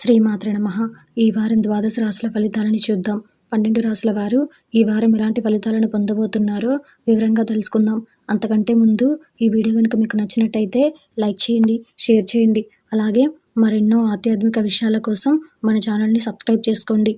శ్రీమాత్రే నమః. ఈ వారం ద్వాదశ రాశుల ఫలితాలని చూద్దాం. 12 రాశుల వారు ఈ వారం ఎలాంటి ఫలితాలను పొందబోతున్నారో వివరంగా తెలుసుకుందాం. అంతకంటే ముందు ఈ వీడియో కనుక మీకు నచ్చినట్టయితే లైక్ చేయండి, షేర్ చేయండి. అలాగే మరెన్నో ఆధ్యాత్మిక విషయాల కోసం మన ఛానల్ని సబ్స్క్రైబ్ చేసుకోండి.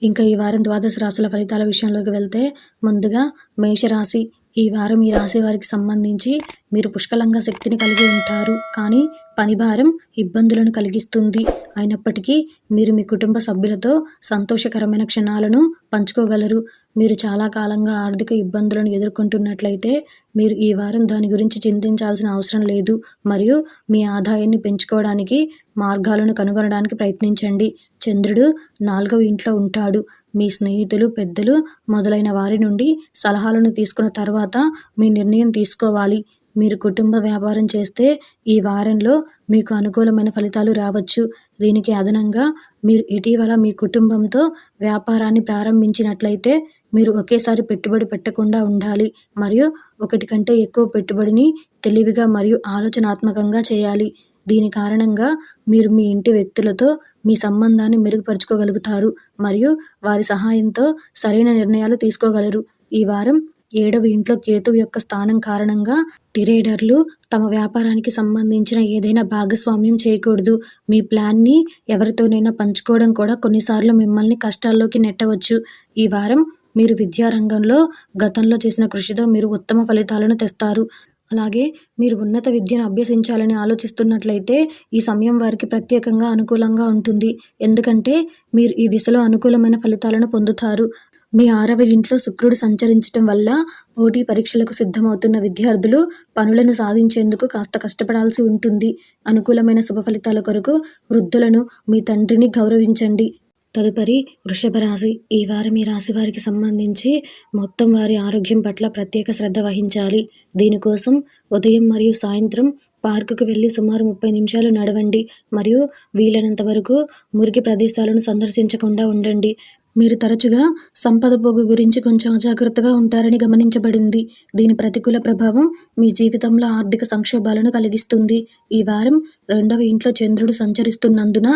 ఇంకా ఈ వారం ద్వాదశ రాశుల ఫలితాల విషయంలోకి వెళ్తే ముందుగా మేషరాశి. ఈ వారం ఈ రాశి వారికి సంబంధించి మీరు పుష్కలంగా శక్తిని కలిగి ఉంటారు, కానీ పని భారం ఇబ్బందులను కలిగిస్తుంది. అయినప్పటికీ మీరు మీ కుటుంబ సభ్యులతో సంతోషకరమైన క్షణాలను పంచుకోగలరు. మీరు చాలా కాలంగా ఆర్థిక ఇబ్బందులను ఎదుర్కొంటున్నట్లయితే మీరు ఈ వారం దాని గురించి చింతించాల్సిన అవసరం లేదు, మరియు మీ ఆదాయాన్ని పెంచుకోవడానికి మార్గాలను కనుగొనడానికి ప్రయత్నించండి. చంద్రుడు 4వ ఇంట్లో ఉంటాడు. మీ స్నేహితులు, పెద్దలు మొదలైన వారి నుండి సలహాలను తీసుకున్న తర్వాత మీ నిర్ణయం తీసుకోవాలి. మీరు కుటుంబ వ్యాపారం చేస్తే ఈ వారంలో మీకు అనుకూలమైన ఫలితాలు రావచ్చు. దీనికి అదనంగా మీరు ఇటీవల మీ కుటుంబంతో వ్యాపారాన్ని ప్రారంభించినట్లయితే మీరు ఒకేసారి పెట్టుబడి పెట్టకుండా ఉండాలి, మరియు ఒకటి కంటే ఎక్కువ పెట్టుబడిని తెలివిగా మరియు ఆలోచనాత్మకంగా చేయాలి. దీని కారణంగా మీరు మీ ఇంటి వ్యక్తులతో మీ సంబంధాన్ని మెరుగుపరుచుకోగలుగుతారు మరియు వారి సహాయంతో సరైన నిర్ణయాలు తీసుకోగలరు. ఈ వారం 7వ ఇంట్లో కేతువు యొక్క స్థానం కారణంగా ట్రేడర్లు తమ వ్యాపారానికి సంబంధించిన ఏదైనా భాగస్వామ్యం చేయకూడదు. మీ ప్లాన్ని ఎవరితోనైనా పంచుకోవడం కూడా కొన్నిసార్లు మిమ్మల్ని కష్టాల్లోకి నెట్టవచ్చు. ఈ వారం మీరు విద్యారంగంలో గతంలో చేసిన కృషితో మీరు ఉత్తమ ఫలితాలను తెస్తారు. అలాగే మీరు ఉన్నత విద్యను అభ్యసించాలని ఆలోచిస్తున్నట్లయితే ఈ సమయం వారికి ప్రత్యేకంగా అనుకూలంగా ఉంటుంది, ఎందుకంటే మీరు ఈ దిశలో అనుకూలమైన ఫలితాలను పొందుతారు. మీ 6వ ఇంట్లో శుక్రుడు సంచరించటం వల్ల పోటీ పరీక్షలకు సిద్ధమవుతున్న విద్యార్థులు పనులను సాధించేందుకు కాస్త కష్టపడాల్సి ఉంటుంది. అనుకూలమైన శుభ ఫలితాల కొరకు వృద్ధులను, మీ తండ్రిని గౌరవించండి. తదుపరి వృషభ రాశి. ఈ వారం ఈ రాశి వారికి సంబంధించి మొత్తం వారి ఆరోగ్యం పట్ల ప్రత్యేక శ్రద్ధ వహించాలి. దీనికోసం ఉదయం మరియు సాయంత్రం పార్కుకు వెళ్ళి సుమారు 30 నిమిషాలు నడవండి, మరియు వీలైనంత వరకు మురికి ప్రదేశాలను సందర్శించకుండా ఉండండి. మీరు తరచుగా సంపద పోగు గురించి కొంచెం అజాగ్రత్తగా ఉంటారని గమనించబడింది. దీని ప్రతికూల ప్రభావం మీ జీవితంలో ఆర్థిక సంక్షోభాలను కలిగిస్తుంది. ఈ వారం 2వ ఇంట్లో చంద్రుడు సంచరిస్తున్నందున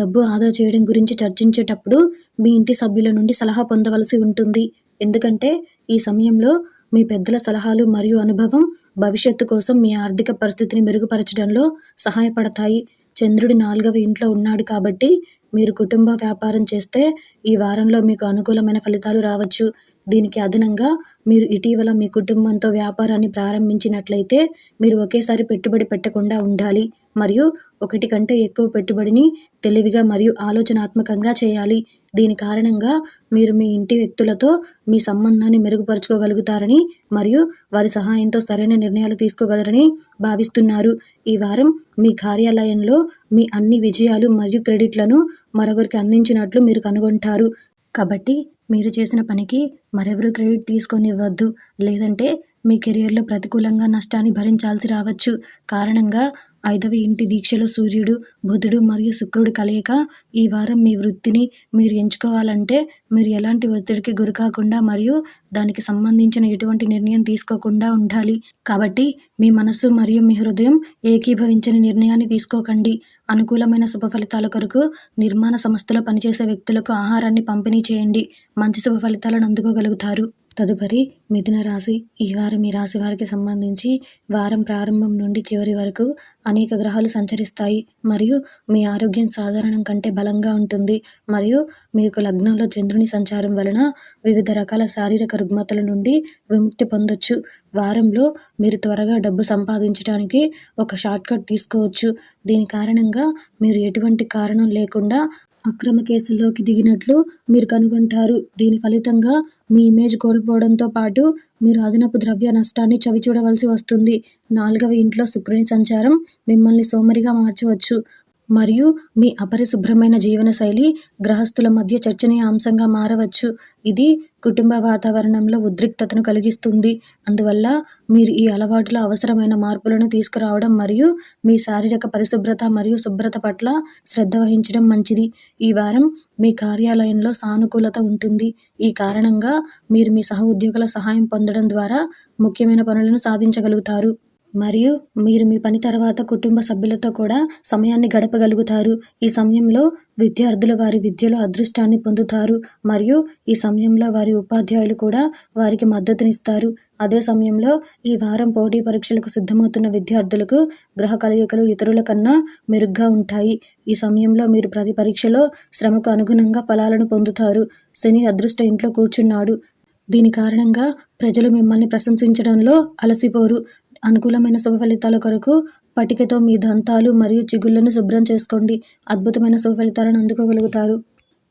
డబ్బు ఆదా చేయడం గురించి చర్చించేటప్పుడు మీ ఇంటి సభ్యుల నుండి సలహా పొందవలసి ఉంటుంది, ఎందుకంటే ఈ సమయంలో మీ పెద్దల సలహాలు మరియు అనుభవం భవిష్యత్తు కోసం మీ ఆర్థిక పరిస్థితిని మెరుగుపరచడంలో సహాయపడతాయి. చంద్రుడి 4వ ఇంట్లో ఉన్నాడు కాబట్టి మీరు కుటుంబ వ్యాపారం చేస్తే ఈ వారంలో మీకు అనుకూలమైన ఫలితాలు రావచ్చు. దీనికి అదనంగా మీరు ఇటీవల మీ కుటుంబంతో వ్యాపారాన్ని ప్రారంభించినట్లయితే మీరు ఒకేసారి పెట్టుబడి పెట్టకుండా ఉండాలి, మరియు ఒకటి కంటే ఎక్కువ పెట్టుబడిని తెలివిగా మరియు ఆలోచనాత్మకంగా చేయాలి. దీని కారణంగా మీరు మీ ఇంటి వ్యక్తులతో మీ సంబంధాన్ని మెరుగుపరుచుకోగలుగుతారని మరియు వారి సహాయంతో సరైన నిర్ణయాలు తీసుకోగలరని భావిస్తున్నారు. ఈ వారం మీ కార్యాలయంలో మీ అన్ని విజయాలు మరియు క్రెడిట్లను మరొకరికి అందించినట్లు మీరు కనుగొంటారు. కాబట్టి మీరు చేసిన పనికి మరెవరూ క్రెడిట్ తీసుకొనివ్వద్దు, లేదంటే మీ కెరియర్లో ప్రతికూలంగా నష్టాన్ని భరించాల్సి రావచ్చు. కారణంగా 5వ ఇంటి దీక్షలో సూర్యుడు, బుధుడు మరియు శుక్రుడు కలయిక ఈ వారం మీ వృత్తిని మీరు ఎంచుకోవాలంటే మీరు ఎలాంటి ఒత్తిడికి గురికాకుండా మరియు దానికి సంబంధించిన ఎటువంటి నిర్ణయం తీసుకోకుండా ఉండాలి. కాబట్టి మీ మనస్సు మరియు మీ హృదయం ఏకీభవించని నిర్ణయాన్ని తీసుకోకండి. అనుకూలమైన శుభ ఫలితాల కొరకు నిర్మాణ సంస్థలో పనిచేసే వ్యక్తులకు ఆహారాన్ని పంపిణీ చేయండి. మంచి శుభ ఫలితాలను అందుకోగలుగుతారు. తదుపరి మిథున రాశి. ఈ వారం ఈ రాశి వారికి సంబంధించి వారం ప్రారంభం నుండి చివరి వరకు అనేక గ్రహాలు సంచరిస్తాయి, మరియు మీ ఆరోగ్యం సాధారణం కంటే బలంగా ఉంటుంది, మరియు మీకు లగ్నంలో చంద్రుని సంచారం వలన వివిధ రకాల శారీరక రుగ్మతల నుండి విముక్తి పొందొచ్చు. వారంలో మీరు త్వరగా డబ్బు సంపాదించడానికి ఒక షార్ట్కట్ తీసుకోవచ్చు. దీని కారణంగా మీరు ఎటువంటి కారణం లేకుండా అక్రమ కేసుల్లోకి దిగినట్లు మీరు కనుగొంటారు. దీని ఫలితంగా మీ ఇమేజ్ కోల్పోవడంతో పాటు మీరు అదనపు ద్రవ్య నష్టాన్ని చవిచూడవలసి వస్తుంది. 4వ ఇంట్లో శుక్రుని సంచారం మిమ్మల్ని సోమరిగా మార్చవచ్చు, మరియు మీ అపరిశుభ్రమైన జీవనశైలి గ్రహస్థుల మధ్య చర్చనీయాంశంగా మారవచ్చు. ఇది కుటుంబ వాతావరణంలో ఉద్రిక్తతను కలిగిస్తుంది. అందువల్ల మీరు ఈ అలవాటులో అవసరమైన మార్పులను తీసుకురావడం మరియు మీ శారీరక పరిశుభ్రత మరియు శుభ్రత పట్ల శ్రద్ధ వహించడం మంచిది. ఈ వారం మీ కార్యాలయంలో సానుకూలత ఉంటుంది. ఈ కారణంగా మీరు మీ సహ ఉద్యోగుల సహాయం పొందడం ద్వారా ముఖ్యమైన పనులను సాధించగలుగుతారు. మరియు మీరు మీ పని తర్వాత కుటుంబ సభ్యులతో కూడా సమయాన్ని గడపగలుగుతారు. ఈ సమయంలో విద్యార్థులు వారి విద్యలో అదృష్టాన్ని పొందుతారు మరియు ఈ సమయంలో వారి ఉపాధ్యాయులు కూడా వారికి మద్దతునిస్తారు. అదే సమయంలో ఈ వారం పోటీ పరీక్షలకు సిద్ధమవుతున్న విద్యార్థులకు గ్రహ కలయికలు ఇతరుల కన్నా మెరుగ్గా ఉంటాయి. ఈ సమయంలో మీరు ప్రతి పరీక్షలో శ్రమకు అనుగుణంగా ఫలాలను పొందుతారు. శని అదృష్ట ఇంట్లో కూర్చున్నాడు. దీని కారణంగా ప్రజలు మిమ్మల్ని ప్రశంసించడంలో అలసిపోరు. అనుకూలమైన శుభ ఫలితాల కొరకు పటికతో మీ దంతాలు మరియు చిగుళ్లను శుభ్రం చేసుకోండి. అద్భుతమైన శుభ ఫలితాలను అందుకోగలుగుతారు.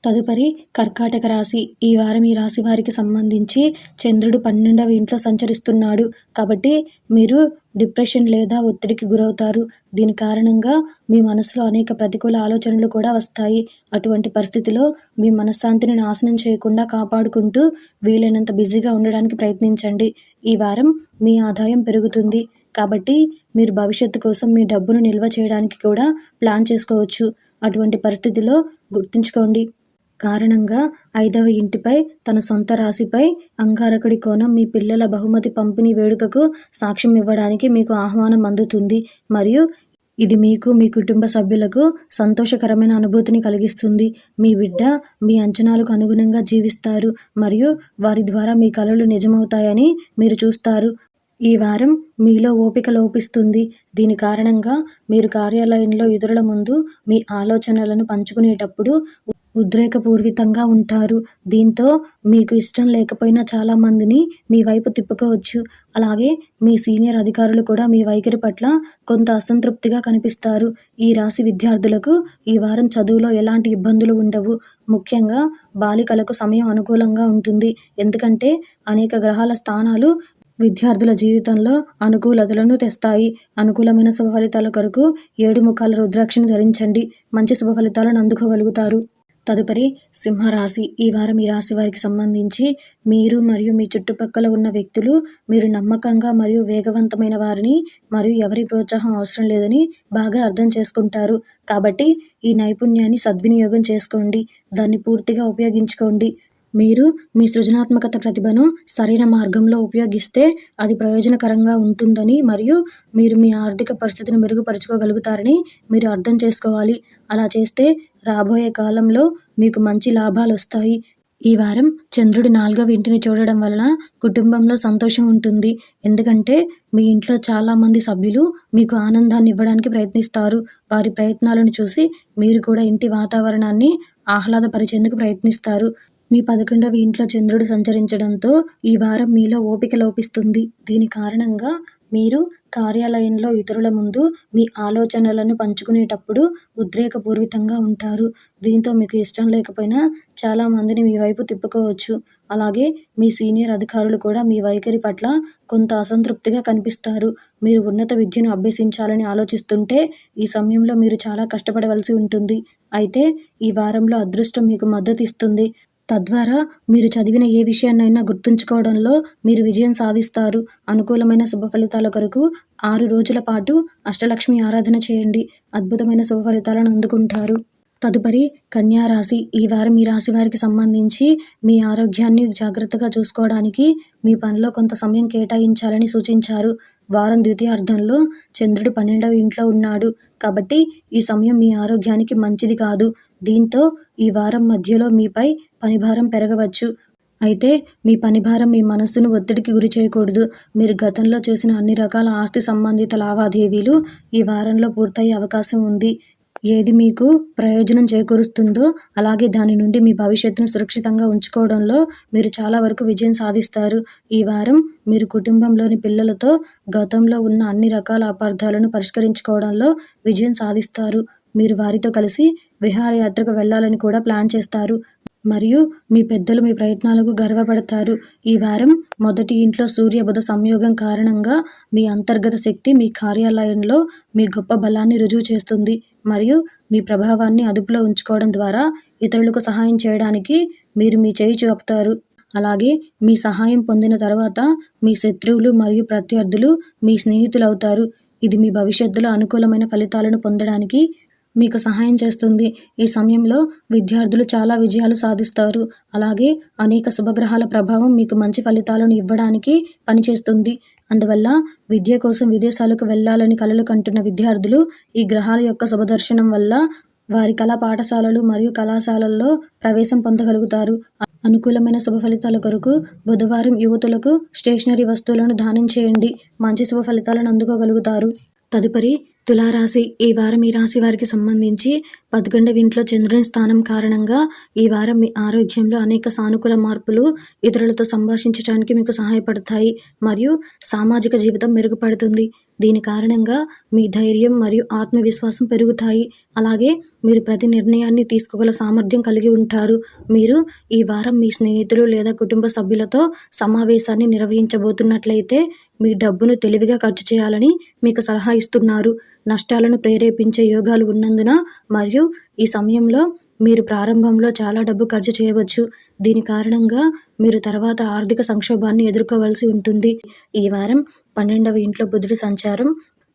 తదుపరి కర్కాటక రాశి. ఈ వారం ఈ రాశి వారికి సంబంధించి చంద్రుడు 12వ ఇంట్లో సంచరిస్తున్నాడు. కాబట్టి మీరు డిప్రెషన్ లేదా ఒత్తిడికి గురవుతారు. దీని కారణంగా మీ మనసులో అనేక ప్రతికూల ఆలోచనలు కూడా వస్తాయి. అటువంటి పరిస్థితిలో మీ మనశ్శాంతిని నాశనం చేయకుండా కాపాడుకుంటూ వీలైనంత బిజీగా ఉండడానికి ప్రయత్నించండి. ఈ వారం మీ ఆదాయం పెరుగుతుంది. కాబట్టి మీరు భవిష్యత్తు కోసం మీ డబ్బును నిల్వ చేయడానికి కూడా ప్లాన్ చేసుకోవచ్చు. అటువంటి పరిస్థితిలో గుర్తుంచుకోండి కారణంగా 5వ ఇంటిపై తన సొంత రాశిపై అంగారకుడి కోణం మీ పిల్లల బహుమతి పంపిణీ వేడుకకు సాక్ష్యం ఇవ్వడానికి మీకు ఆహ్వానం అందుతుంది మరియు ఇది మీకు మీ కుటుంబ సభ్యులకు సంతోషకరమైన అనుభూతిని కలిగిస్తుంది. మీ బిడ్డ మీ అంచనాలకు అనుగుణంగా జీవిస్తారు మరియు వారి ద్వారా మీ కలలు నిజమవుతాయని మీరు చూస్తారు. ఈ వారం మీలో ఓపిక లోపిస్తుంది. దీని కారణంగా మీరు కార్యాలయంలో ఇతరుల ముందు మీ ఆలోచనలను పంచుకునేటప్పుడు ఉద్రేకపూరితంగా ఉంటారు. దీంతో మీకు ఇష్టం లేకపోయినా చాలామందిని మీ వైపు తిప్పుకోవచ్చు. అలాగే మీ సీనియర్ అధికారులు కూడా మీ వైఖరి పట్ల కొంత అసంతృప్తిగా కనిపిస్తారు. ఈ రాశి విద్యార్థులకు ఈ వారం చదువులో ఎలాంటి ఇబ్బందులు ఉండవు. ముఖ్యంగా బాలికలకు సమయం అనుకూలంగా ఉంటుంది. ఎందుకంటే అనేక గ్రహాల స్థానాలు విద్యార్థుల జీవితంలో అనుకూలతలను తెస్తాయి. అనుకూలమైన శుభ ఫలితాల కొరకు 7 ముఖాల రుద్రాక్షను ధరించండి. మంచి శుభ ఫలితాలను అందుకోగలుగుతారు. తదుపరి సింహరాశి. ఈ వారం ఈ రాశి వారికి సంబంధించి మీరు మరియు మీ చుట్టుపక్కల ఉన్న వ్యక్తులు మీరు నమ్మకంగా మరియు వేగవంతమైన వారిని మరియు ఎవరి ప్రోత్సాహం అవసరం లేదని బాగా అర్థం చేసుకుంటారు. కాబట్టి ఈ నైపుణ్యాన్ని సద్వినియోగం చేసుకోండి. దాన్ని పూర్తిగా ఉపయోగించుకోండి. మీరు మీ సృజనాత్మకత ప్రతిభను సరైన మార్గంలో ఉపయోగిస్తే అది ప్రయోజనకరంగా ఉంటుందని మరియు మీరు మీ ఆర్థిక పరిస్థితిని మెరుగుపరుచుకోగలుగుతారని మీరు అర్థం చేసుకోవాలి. అలా చేస్తే రాబోయే కాలంలో మీకు మంచి లాభాలు వస్తాయి. ఈ వారం చంద్రుడు 4వ ఇంటిని చూడడం వలన కుటుంబంలో సంతోషం ఉంటుంది. ఎందుకంటే మీ ఇంట్లో చాలామంది సభ్యులు మీకు ఆనందాన్ని ఇవ్వడానికి ప్రయత్నిస్తారు. వారి ప్రయత్నాలను చూసి మీరు కూడా ఇంటి వాతావరణాన్ని ఆహ్లాదపరిచేందుకు ప్రయత్నిస్తారు. మీ 11వ ఇంట్లో చంద్రుడు సంచరించడంతో ఈ వారం మీలో ఓపిక లోపిస్తుంది. దీని కారణంగా మీరు కార్యాలయంలో ఇతరుల ముందు మీ ఆలోచనలను పంచుకునేటప్పుడు ఉద్రేకపూరితంగా ఉంటారు. దీంతో మీకు ఇష్టం లేకపోయినా చాలామందిని మీ వైపు తిప్పుకోవచ్చు. అలాగే మీ సీనియర్ అధికారులు కూడా మీ వైఖరి పట్ల కొంత అసంతృప్తిగా కనిపిస్తారు. మీరు ఉన్నత విద్యను అభ్యసించాలని ఆలోచిస్తుంటే ఈ సమయంలో మీరు చాలా కష్టపడవలసి ఉంటుంది. అయితే ఈ వారంలో అదృష్టం మీకు మద్దతు ఇస్తుంది. తద్వారా మీరు చదివిన ఏ విషయాన్నైనా గుర్తుంచుకోవడంలో మీరు విజయం సాధిస్తారు. అనుకూలమైన శుభ ఫలితాల కొరకు 6 రోజుల పాటు అష్టలక్ష్మి ఆరాధన చేయండి. అద్భుతమైన శుభ ఫలితాలను అందుకుంటారు. తదుపరి కన్యా రాశి. ఈ వారం ఈ రాశి వారికి సంబంధించి మీ ఆరోగ్యాన్ని జాగ్రత్తగా చూసుకోవడానికి మీ పనిలో కొంత సమయం కేటాయించాలని సూచించారు. వారం ద్వితీయార్థంలో చంద్రుడు 12వ ఇంట్లో ఉన్నాడు. కాబట్టి ఈ సమయం మీ ఆరోగ్యానికి మంచిది కాదు. దీంతో ఈ వారం మధ్యలో మీపై పనిభారం పెరగవచ్చు. అయితే మీ పనిభారం మీ మనస్సును ఒత్తిడికి గురి చేయకూడదు. మీరు గతంలో చేసిన అన్ని రకాల ఆస్తి సంబంధిత లావాదేవీలు ఈ వారంలో పూర్తయ్యే అవకాశం ఉంది. ఏది మీకు ప్రయోజనం చేకూరుస్తుందో అలాగే దాని నుండి మీ భవిష్యత్తును సురక్షితంగా ఉంచుకోవడంలో మీరు చాలా వరకు విజయం సాధిస్తారు. ఈ వారం మీరు కుటుంబంలోని పిల్లలతో గతంలో ఉన్న అన్ని రకాల అపార్థాలను పరిష్కరించుకోవడంలో విజయం సాధిస్తారు. మీరు వారితో కలిసి విహారయాత్రకు వెళ్లాలని కూడా ప్లాన్ చేస్తారు మరియు మీ పెద్దలు మీ ప్రయత్నాలకు గర్వపడతారు. ఈ వారం మొదటి ఇంట్లో సూర్య బుధ సంయోగం కారణంగా మీ అంతర్గత శక్తి మీ కార్యాలయంలో మీ గొప్ప బలాన్ని రుజువు చేస్తుంది మరియు మీ ప్రభావాన్ని అదుపులో ఉంచుకోవడం ద్వారా ఇతరులకు సహాయం చేయడానికి మీరు మీ చేయి చూపుతారు. అలాగే మీ సహాయం పొందిన తర్వాత మీ శత్రువులు మరియు ప్రత్యర్థులు మీ స్నేహితులవుతారు. ఇది మీ భవిష్యత్తులో అనుకూలమైన ఫలితాలను పొందడానికి మీకు సహాయం చేస్తుంది. ఈ సమయంలో విద్యార్థులు చాలా విజయాలు సాధిస్తారు. అలాగే అనేక శుభగ్రహాల ప్రభావం మీకు మంచి ఫలితాలను ఇవ్వడానికి పనిచేస్తుంది. అందువల్ల విద్య కోసం విదేశాలకు వెళ్ళాలని కలలు కంటున్న విద్యార్థులు ఈ గ్రహాల యొక్క శుభదర్శనం వల్ల వారి కళా పాఠశాలలు మరియు కళాశాలల్లో ప్రవేశం పొందగలుగుతారు. అనుకూలమైన శుభ ఫలితాల కొరకు బుధవారం యువతులకు స్టేషనరీ వస్తువులను దానం చేయండి. మంచి శుభ ఫలితాలను అందుకోగలుగుతారు. తదుపరి తులారాశి. ఈ వారం ఈ రాశి వారికి సంబంధించి 11వ ఇంట్లో చంద్రుని స్థానం కారణంగా ఈ వారం మీ ఆరోగ్యంలో అనేక సానుకూల మార్పులు ఇతరులతో సంభాషించడానికి మీకు సహాయపడతాయి మరియు సామాజిక జీవితం మెరుగుపడుతుంది. దీని కారణంగా మీ ధైర్యం మరియు ఆత్మవిశ్వాసం పెరుగుతాయి. అలాగే మీరు ప్రతి నిర్ణయాన్ని తీసుకోగల సామర్థ్యం కలిగి ఉంటారు. మీరు ఈ వారం మీ స్నేహితులు లేదా కుటుంబ సభ్యులతో సమావేశాన్ని నిర్వహించబోతున్నట్లయితే మీ డబ్బును తెలివిగా ఖర్చు చేయాలని మీకు సలహా ఇస్తున్నారు. నష్టాలను ప్రేరేపించే యోగాలు ఉన్నందున మరియు ఈ సమయంలో మీరు ప్రారంభంలో చాలా డబ్బు ఖర్చు చేయవచ్చు. దీని కారణంగా మీరు తర్వాత ఆర్థిక సంక్షోభాన్ని ఎదుర్కోవాల్సి ఉంటుంది. ఈ వారం 12వ ఇంట్లో బుధుడి సంచారం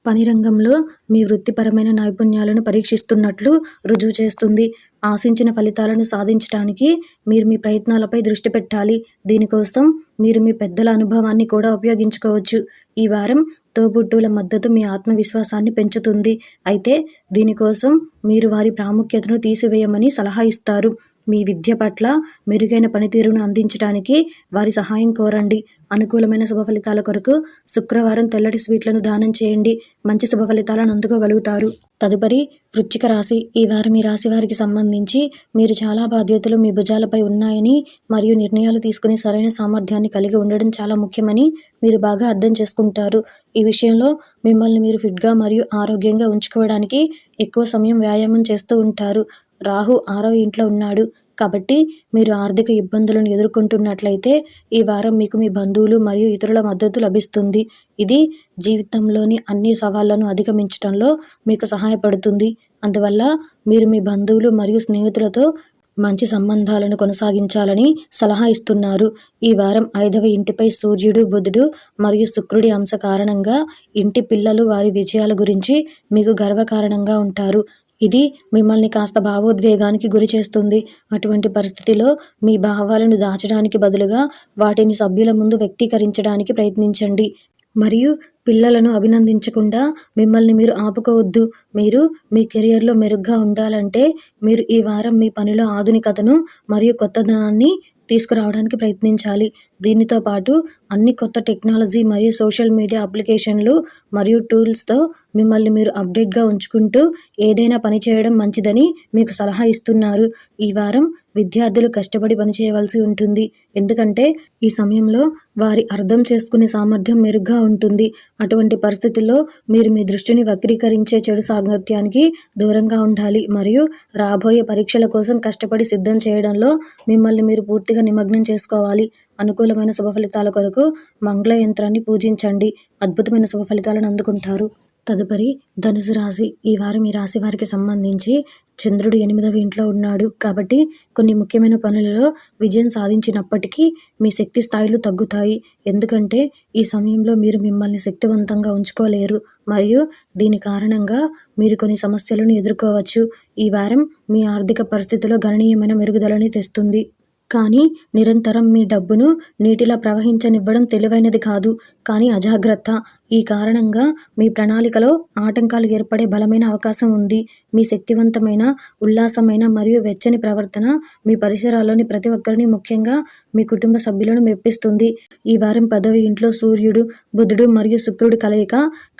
పని రంగంలో మీ వృత్తిపరమైన నైపుణ్యాలను పరీక్షిస్తున్నట్లు రుజువు చేస్తుంది. ఆశించిన ఫలితాలను సాధించడానికి మీరు మీ ప్రయత్నాలపై దృష్టి పెట్టాలి. దీనికోసం మీరు మీ పెద్దల అనుభవాన్ని కూడా ఉపయోగించుకోవచ్చు. ఈ వారం తోబుట్టువుల మద్దతు మీ ఆత్మవిశ్వాసాన్ని పెంచుతుంది. అయితే దీనికోసం మీరు వారి ప్రాముఖ్యతను తీసివేయమని సలహా ఇస్తారు. మీ విద్య పట్ల మెరుగైన పనితీరును అందించడానికి వారి సహాయం కోరండి. అనుకూలమైన శుభ ఫలితాల కొరకు శుక్రవారం తెల్లటి స్వీట్లను దానం చేయండి. మంచి శుభ ఫలితాలను అందుకోగలుగుతారు. తదుపరి వృశ్చిక రాశి. ఈ వారం ఈ రాశి వారికి సంబంధించి మీరు చాలా బాధ్యతలు మీ భుజాలపై ఉన్నాయని మరియు నిర్ణయాలు తీసుకునే సరైన సామర్థ్యాన్ని కలిగి ఉండడం చాలా ముఖ్యమని మీరు బాగా అర్థం చేసుకుంటారు. ఈ విషయంలో మిమ్మల్ని మీరు ఫిట్గా మరియు ఆరోగ్యంగా ఉంచుకోవడానికి ఎక్కువ సమయం వ్యాయామం చేస్తూ ఉంటారు. రాహు 6వ ఇంట్లో ఉన్నాడు కాబట్టి మీరు ఆర్థిక ఇబ్బందులను ఎదుర్కొంటున్నట్లయితే ఈ వారం మీకు మీ బంధువులు మరియు ఇతరుల మద్దతు లభిస్తుంది. ఇది జీవితంలోని అన్ని సవాళ్లను అధిగమించడంలో మీకు సహాయపడుతుంది. అందువల్ల మీరు మీ బంధువులు మరియు స్నేహితులతో మంచి సంబంధాలను కొనసాగించాలని సలహా ఇస్తున్నారు. ఈ వారం 5వ ఇంటిపై సూర్యుడు, బుధుడు మరియు శుక్రుడి అంశ కారణంగా ఇంటి పిల్లలు వారి విజయాల గురించి మీకు గర్వకారణంగా ఉంటారు. ఇది మిమ్మల్ని కాస్త భావోద్వేగానికి గురి చేస్తుంది. అటువంటి పరిస్థితిలో మీ భావాలను దాచడానికి బదులుగా వాటిని సభ్యుల ముందు వ్యక్తీకరించడానికి ప్రయత్నించండి మరియు పిల్లలను అభినందించకుండా మిమ్మల్ని మీరు ఆపుకోవద్దు. మీరు మీ కెరియర్లో మెరుగ్గా ఉండాలంటే మీరు ఈ వారం మీ పనిలో ఆధునికతను మరియు కొత్తదనాన్ని తీసుకురావడానికి ప్రయత్నించాలి. దీనితో పాటు అన్ని కొత్త టెక్నాలజీ మరియు సోషల్ మీడియా అప్లికేషన్లు మరియు టూల్స్తో మిమ్మల్ని మీరు అప్డేట్గా ఉంచుకుంటూ ఏదైనా పని చేయడం మంచిదని మీకు సలహా ఇస్తున్నారు. ఈ వారం విద్యార్థులు కష్టపడి పనిచేయవలసి ఉంటుంది. ఎందుకంటే ఈ సమయంలో వారి అర్థం చేసుకునే సామర్థ్యం మెరుగ్గా ఉంటుంది. అటువంటి పరిస్థితుల్లో మీరు మీ దృష్టిని వక్రీకరించే చెడు సాంగత్యానికి దూరంగా ఉండాలి మరియు రాబోయే పరీక్షల కోసం కష్టపడి సిద్ధం చేయడంలో మిమ్మల్ని మీరు పూర్తిగా నిమగ్నం చేసుకోవాలి. అనుకూలమైన శుభ ఫలితాల కొరకు మంగళ యంత్రాన్ని పూజించండి. అద్భుతమైన శుభ ఫలితాలను అందుకుంటారు. తదుపరి ధనుసు రాశి. ఈ వారం ఈ రాశి వారికి సంబంధించి చంద్రుడు 8వ ఇంట్లో ఉన్నాడు కాబట్టి కొన్ని ముఖ్యమైన పనులలో విజయం సాధించినప్పటికీ మీ శక్తి స్థాయిలు తగ్గుతాయి. ఎందుకంటే ఈ సమయంలో మీరు మిమ్మల్ని శక్తివంతంగా ఉంచుకోలేరు మరియు దీని కారణంగా మీరు కొన్ని సమస్యలను ఎదుర్కోవచ్చు. ఈ వారం మీ ఆర్థిక పరిస్థితిలో గణనీయమైన మెరుగుదలని తెస్తుంది. కానీ నిరంతరం మీ డబ్బును నీటిలా ప్రవహించనివ్వడం తెలివైనది కాదు, కానీ అజాగ్రత్త. ఈ కారణంగా మీ ప్రణాళికలో ఆటంకాలు ఏర్పడే బలమైన అవకాశం ఉంది. మీ శక్తివంతమైన, ఉల్లాసమైన మరియు వెచ్చని ప్రవర్తన మీ పరిసరాల్లోని ప్రతి ఒక్కరిని, ముఖ్యంగా మీ కుటుంబ సభ్యులను మెప్పిస్తుంది. ఈ వారం 10వ ఇంట్లో సూర్యుడు, బుధుడు మరియు శుక్రుడి కలయిక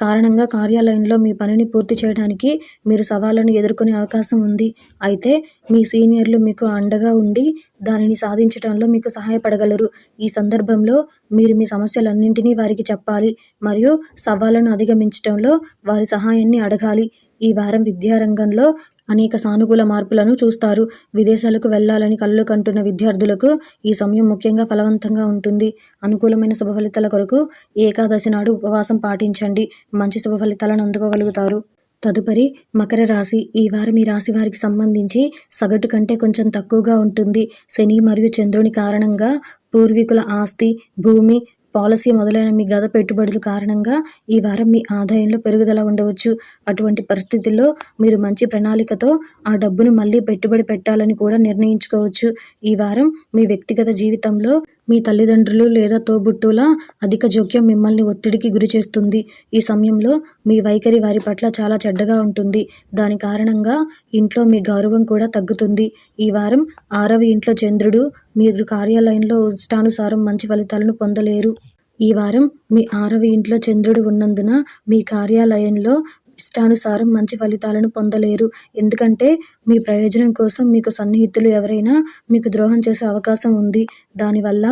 కారణంగా కార్యాలయంలో మీ పనిని పూర్తి చేయడానికి మీరు సవాళ్లను ఎదుర్కొనే అవకాశం ఉంది. అయితే మీ సీనియర్లు మీకు అండగా ఉండి దానిని సాధించడంలో మీకు సహాయపడగలరు. ఈ సందర్భంలో మీరు మీ సమస్యలన్నింటినీ వారికి చెప్పాలి మరియు సవాళ్లను అధిగమించడంలో వారి సహాయాన్ని అడగాలి. ఈ వారం విద్యారంగంలో అనేక సానుకూల మార్పులను చూస్తారు. విదేశాలకు వెళ్లాలని కలలు కంటున్న విద్యార్థులకు ఈ సమయం ముఖ్యంగా ఫలవంతంగా ఉంటుంది. అనుకూలమైన శుభ ఫలితాల కొరకు ఏకాదశి నాడు ఉపవాసం పాటించండి. మంచి శుభ ఫలితాలను అందుకోగలుగుతారు. తదుపరి మకర రాశి. ఈ వారం ఈ రాశి వారికి సంబంధించి సగటు కంటే కొంచెం తక్కువగా ఉంటుంది. శని మరియు చంద్రుని కారణంగా పూర్వీకుల ఆస్తి, భూమి పాలసీ మొదలైన మీ గత పెట్టుబడుల కారణంగా ఈ వారం మీ ఆదాయంలో పెరుగుదల ఉండవచ్చు. అటువంటి పరిస్థితుల్లో మీరు మంచి ప్రణాళికతో ఆ డబ్బును మళ్ళీ పెట్టుబడి పెట్టాలని కూడా నిర్ణయించుకోవచ్చు. ఈ వారం మీ వ్యక్తిగత జీవితంలో మీ తల్లిదండ్రులు లేదా తోబుట్టువుల అధిక జోక్యం మిమ్మల్ని ఒత్తిడికి గురిచేస్తుంది. ఈ సమయంలో మీ వైఖరి వారి పట్ల చాలా చెడ్డగా ఉంటుంది. దాని కారణంగా ఇంట్లో మీ గౌరవం కూడా తగ్గుతుంది. ఈ వారం 6వ ఇంట్లో చంద్రుడు మీరు కార్యాలయంలో ఇష్టానుసారం మంచి ఫలితాలను పొందలేరు. ఈ వారం మీ 6వ ఇంట్లో చంద్రుడు ఉన్నందున మీ కార్యాలయంలో ఇష్టానుసారం మంచి ఫలితాలను పొందలేరు. ఎందుకంటే మీ ప్రయోజనం కోసం మీకు సన్నిహితులు ఎవరైనా మీకు ద్రోహం చేసే అవకాశం ఉంది. దానివల్ల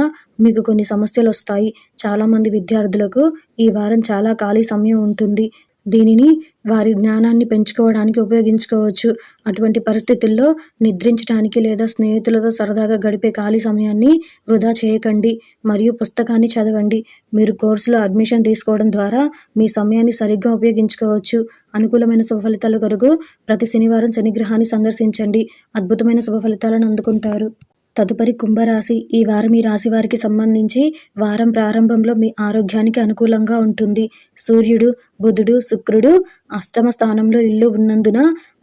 మీకు కొన్ని సమస్యలొస్తాయి. చాలామంది విద్యార్థులకు ఈ వారం చాలా ఖాళీ సమయం ఉంటుంది. దీనిని వారి జ్ఞానాన్ని పెంచుకోవడానికి ఉపయోగించుకోవచ్చు. అటువంటి పరిస్థితుల్లో నిద్రించడానికి లేదా స్నేహితులతో సరదాగా గడిపే ఖాళీ సమయాన్ని వృధా చేయకండి మరియు పుస్తకాన్ని చదవండి. మీరు కోర్సులో అడ్మిషన్ తీసుకోవడం ద్వారా మీ సమయాన్ని సరిగ్గా ఉపయోగించుకోవచ్చు. అనుకూలమైన శుభ ఫలితాల కొరకు ప్రతి శనివారం శనిగ్రహాన్ని సందర్శించండి. అద్భుతమైన శుభ ఫలితాలను అందుకుంటారు. తదుపరి కుంభరాశి. ఈ వారం ఈ రాశి వారికి సంబంధించి వారం ప్రారంభంలో మీ ఆరోగ్యానికి అనుకూలంగా ఉంటుంది. సూర్యుడు, బుధుడు, శుక్రుడు అష్టమ స్థానంలో ఇల్లు ఉన్నందున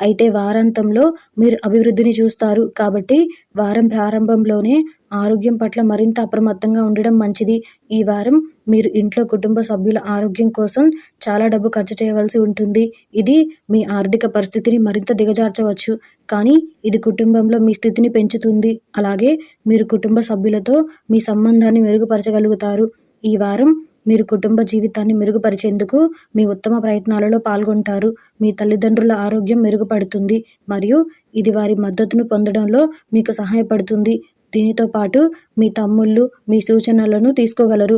అయితే వారాంతంలో మీరు అభివృద్ధిని చూస్తారు. కాబట్టి వారం ప్రారంభంలోనే ఆరోగ్యం పట్ల మరింత అప్రమత్తంగా ఉండడం మంచిది. ఈ వారం మీరు ఇంట్లో కుటుంబ సభ్యుల ఆరోగ్యం కోసం చాలా డబ్బు ఖర్చు చేయవలసి ఉంటుంది. ఇది మీ ఆర్థిక పరిస్థితిని మరింత దిగజార్చవచ్చు. కానీ ఇది కుటుంబంలో మీ స్థితిని పెంచుతుంది. అలాగే మీరు కుటుంబ సభ్యులతో మీ సంబంధాన్ని మెరుగుపరచగలుగుతారు. ఈ వారం మీరు కుటుంబ జీవితాన్ని మెరుగుపరిచేందుకు మీ ఉత్తమ ప్రయత్నాలలో పాల్గొంటారు. మీ తల్లిదండ్రుల ఆరోగ్యం మెరుగుపడుతుంది మరియు ఇది వారి మద్దతును పొందడంలో మీకు సహాయపడుతుంది. దీనితో పాటు మీ తమ్ముళ్ళు మీ సూచనలను తీసుకోగలరు.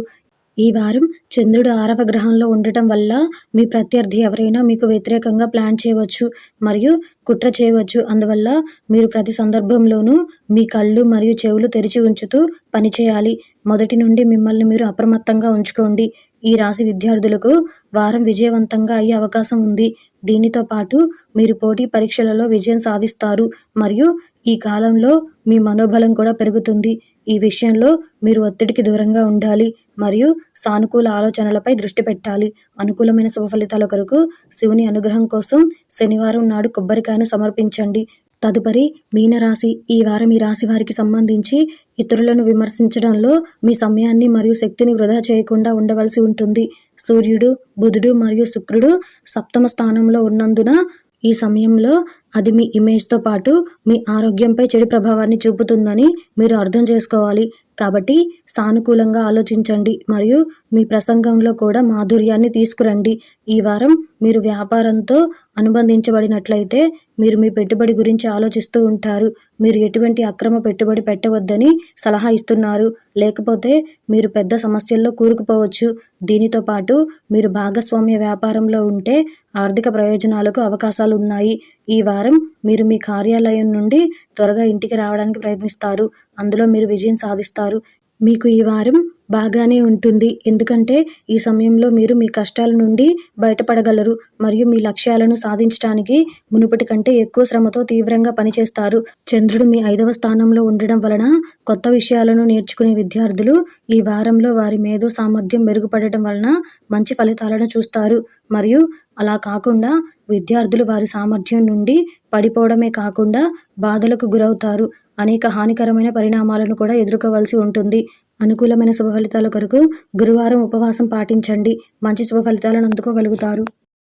ఈ వారం చంద్రుడు 6వ గ్రహంలో ఉండటం వల్ల మీ ప్రత్యర్థి ఎవరైనా మీకు వ్యతిరేకంగా ప్లాన్ చేయవచ్చు మరియు కుట్ర చేయవచ్చు. అందువల్ల మీరు ప్రతి సందర్భంలోనూ మీ కళ్ళు మరియు చెవులు తెరిచి ఉంచుతూ పనిచేయాలి. మొదటి నుండి మిమ్మల్ని మీరు అప్రమత్తంగా ఉంచుకోండి. ఈ రాశి విద్యార్థులకు వారం విజయవంతంగా అయ్యే అవకాశం ఉంది. దీనితో పాటు మీరు పోటీ పరీక్షలలో విజయం సాధిస్తారు మరియు ఈ కాలంలో మీ మనోబలం కూడా పెరుగుతుంది. ఈ విషయంలో మీరు ఒత్తిడికి దూరంగా ఉండాలి మరియు సానుకూల ఆలోచనలపై దృష్టి పెట్టాలి. అనుకూలమైన శుభ ఫలితాల కొరకు శివుని అనుగ్రహం కోసం శనివారం నాడు కొబ్బరికాయను సమర్పించండి. తదుపరి మీనరాశి. ఈ వారం ఈ రాశి వారికి సంబంధించి ఇతరులను విమర్శించడంలో మీ సమయాన్ని మరియు శక్తిని వృధా చేయకుండా ఉండవలసి ఉంటుంది. సూర్యుడు, బుధుడు మరియు శుక్రుడు సప్తమ స్థానంలో ఉన్నందున ఈ సమయంలో అది మీ ఇమేజ్తో పాటు మీ ఆరోగ్యంపై చెడు ప్రభావాన్ని చూపుతుందని మీరు అర్థం చేసుకోవాలి. కాబట్టి సానుకూలంగా ఆలోచించండి మరియు మీ ప్రసంగంలో కూడా మాధుర్యాన్ని తీసుకురండి. ఈ వారం మీరు వ్యాపారంతో అనుబంధించబడినట్లయితే మీరు మీ పెట్టుబడి గురించి ఆలోచిస్తూ ఉంటారు. మీరు ఎటువంటి అక్రమ పెట్టుబడి పెట్టవద్దని సలహా ఇస్తున్నారు. లేకపోతే మీరు పెద్ద సమస్యల్లో కూరుకుపోవచ్చు. దీనితో పాటు మీరు భాగస్వామ్య వ్యాపారంలో ఉంటే ఆర్థిక ప్రయోజనాలకు అవకాశాలు ఉన్నాయి. ఈ వారం మీరు మీ కార్యాలయం నుండి త్వరగా ఇంటికి రావడానికి ప్రయత్నిస్తారు. అందులో మీరు విజయం సాధిస్తారు. మీకు ఈ వారం బాగానే ఉంటుంది. ఎందుకంటే ఈ సమయంలో మీరు మీ కష్టాల నుండి బయటపడగలరు మరియు మీ లక్ష్యాలను సాధించడానికి మునుపటి కంటే ఎక్కువ శ్రమతో తీవ్రంగా పనిచేస్తారు. చంద్రుడు మీ 5వ స్థానంలో ఉండడం వలన కొత్త విషయాలను నేర్చుకునే విద్యార్థులు ఈ వారంలో వారి మేధో సామర్థ్యం మెరుగుపడటం వలన మంచి ఫలితాలను చూస్తారు. మరియు అలా కాకుండా విద్యార్థులు వారి సామర్థ్యం నుండి పడిపోవడమే కాకుండా బాధలకు గురవుతారు. అనేక హానికరమైన పరిణామాలను కూడా ఎదుర్కోవలసి ఉంటుంది. అనుకూలమైన శుభ ఫలితాల కొరకు గురువారం ఉపవాసం పాటించండి. మంచి శుభ ఫలితాలను అందుకోగలుగుతారు.